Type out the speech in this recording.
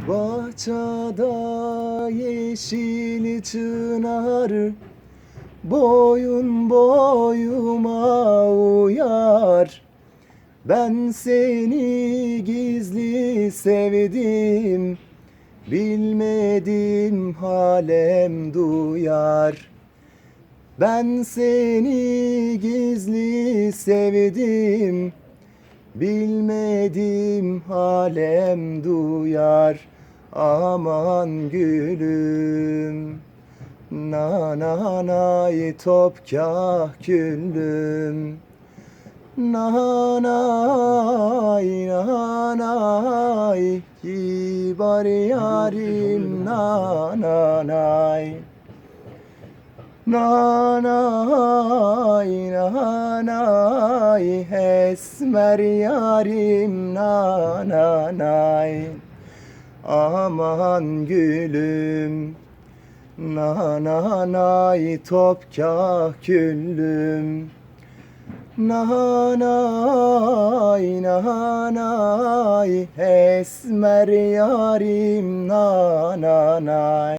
Bahçede yeşil çınar boyun boyuma uyar. Ben seni gizli sevdim, bilmedim halem duyar. Ben seni gizli sevdim, bilmedim halem duyar. Aman gülüm, nanay topkah güllüm. Nanay nanay kibar yarim nanay. Nanay nanay esmer yarim nanay. Aman gülüm, nanay topkah güllüm. Nanay nanay esmer yarim nanay.